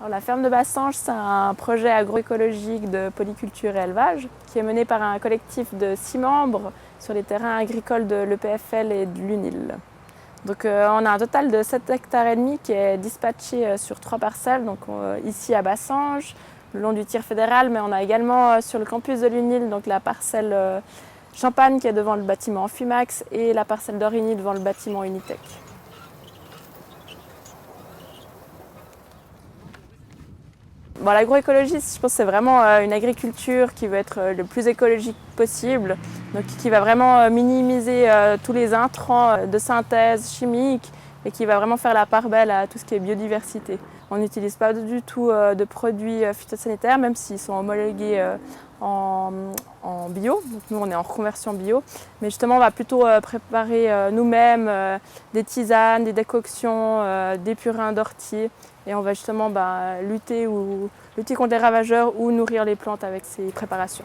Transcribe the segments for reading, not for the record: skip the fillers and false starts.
Alors, la ferme de Bassange, c'est un projet agroécologique de polyculture et élevage qui est mené par un collectif de 6 membres sur les terrains agricoles de l'EPFL et de l'UNIL. Donc, on a un total de 7 hectares et demi qui est dispatché sur 3 parcelles, donc ici à Bassange, le long du tir fédéral, mais on a également sur le campus de l'UNIL donc la parcelle Champagne qui est devant le bâtiment Fumax et la parcelle d'Origny devant le bâtiment Unitec. Bon, l'agroécologie, je pense que c'est vraiment une agriculture qui veut être le plus écologique possible, donc qui va vraiment minimiser tous les intrants de synthèse chimique et qui va vraiment faire la part belle à tout ce qui est biodiversité. On n'utilise pas du tout de produits phytosanitaires, même s'ils sont homologués en bio. Donc nous, on est en reconversion bio. Mais justement, on va plutôt préparer nous-mêmes des tisanes, des décoctions, des purins d'ortie. Et on va justement lutter contre les ravageurs ou nourrir les plantes avec ces préparations.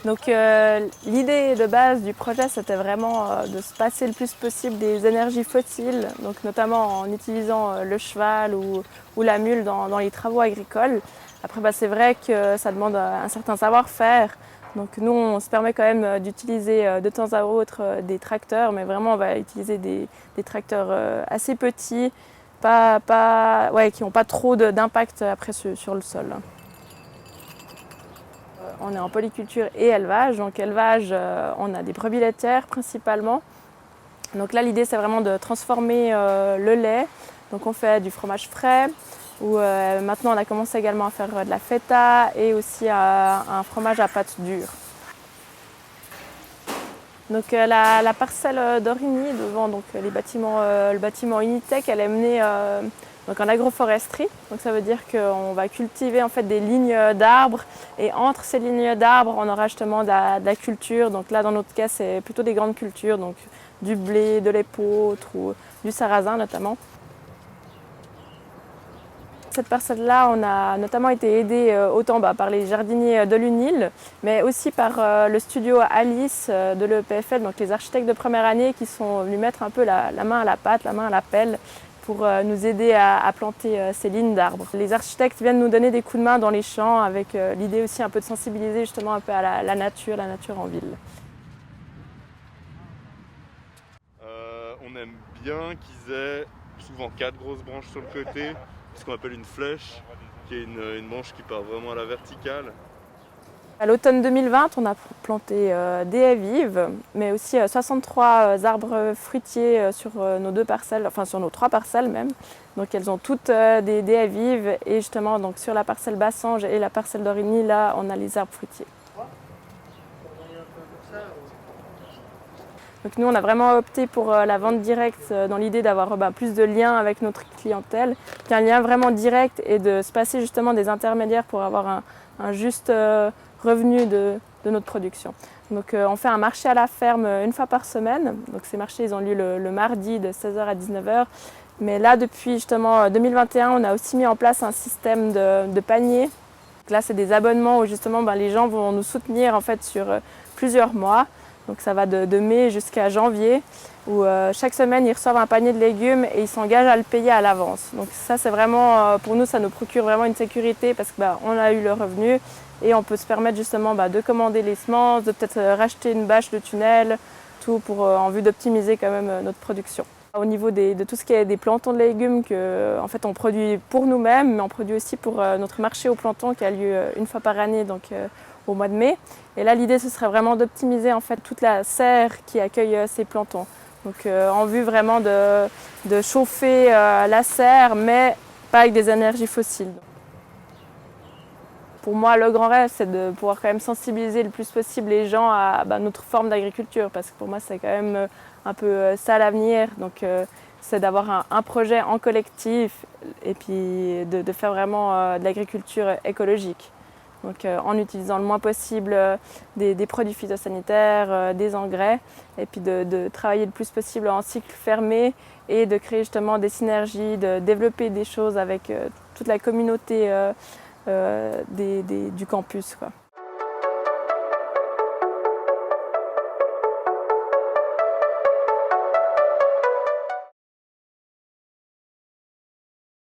Donc l'idée de base du projet, c'était vraiment de se passer le plus possible des énergies fossiles, donc notamment en utilisant le cheval ou la mule dans les travaux agricoles. Après, c'est vrai que ça demande un certain savoir-faire. Donc nous, on se permet quand même d'utiliser de temps à autre des tracteurs, mais vraiment on va utiliser des tracteurs assez petits, qui n'ont pas trop d'impact après sur le sol. On est en polyculture et élevage. Donc élevage, on a des brebis laitières principalement. Donc là, l'idée, c'est vraiment de transformer le lait. Donc on fait du fromage frais, ou maintenant on a commencé également à faire de la feta et aussi un fromage à pâte dure. Donc la parcelle d'Origny devant le bâtiment Unitec, elle est menée donc en agroforesterie. Donc ça veut dire qu'on va cultiver en fait des lignes d'arbres et entre ces lignes d'arbres, on aura justement de la culture. Donc là, dans notre cas, c'est plutôt des grandes cultures, donc du blé, de l'épeautre ou du sarrasin notamment. Cette parcelle-là, on a notamment été aidé autant par les jardiniers de l'UNIL, mais aussi par le studio Alice de l'EPFL, donc les architectes de première année qui sont venus mettre un peu la main à la pâte, la main à la pelle pour nous aider à planter ces lignes d'arbres. Les architectes viennent nous donner des coups de main dans les champs avec l'idée aussi un peu de sensibiliser justement un peu à la nature en ville. On aime bien qu'ils aient souvent 4 grosses branches sur le côté, ce qu'on appelle une flèche, qui est une branche qui part vraiment à la verticale. À l'automne 2020, on a planté des haies vives, mais aussi 63 arbres fruitiers sur nos 2 parcelles, enfin sur nos 3 parcelles même. Donc elles ont toutes des haies vives et justement donc sur la parcelle Bassange et la parcelle d'Origny, là on a les arbres fruitiers. Donc nous, on a vraiment opté pour la vente directe dans l'idée d'avoir plus de liens avec notre clientèle, qu'un lien vraiment direct et de se passer justement des intermédiaires pour avoir un juste revenu de notre production. Donc on fait un marché à la ferme une fois par semaine. Donc ces marchés, ils ont lieu le mardi de 16h à 19h. Mais là, depuis justement 2021, on a aussi mis en place un système de paniers. Donc là, c'est des abonnements où justement les gens vont nous soutenir en fait sur plusieurs mois. Donc ça va de mai jusqu'à janvier, où chaque semaine ils reçoivent un panier de légumes et ils s'engagent à le payer à l'avance. Donc ça, c'est vraiment, pour nous, ça nous procure vraiment une sécurité parce qu'on a eu le revenu et on peut se permettre justement de commander les semences, de peut-être racheter une bâche de tunnel, tout en vue d'optimiser quand même notre production. Au niveau de tout ce qui est des plantons de légumes, en fait, on produit pour nous-mêmes, mais on produit aussi pour notre marché aux plantons qui a lieu une fois par année, donc au mois de mai. Et là, l'idée, ce serait vraiment d'optimiser en fait toute la serre qui accueille ces plantons. Donc en vue vraiment de chauffer la serre, mais pas avec des énergies fossiles. Pour moi, le grand rêve, c'est de pouvoir quand même sensibiliser le plus possible les gens à notre forme d'agriculture, parce que pour moi, c'est quand même un peu ça l'avenir. Donc c'est d'avoir un projet en collectif et puis de faire vraiment de l'agriculture écologique. Donc en utilisant le moins possible des produits phytosanitaires, des engrais, et puis de travailler le plus possible en cycle fermé et de créer justement des synergies, de développer des choses avec toute la communauté du campus, quoi.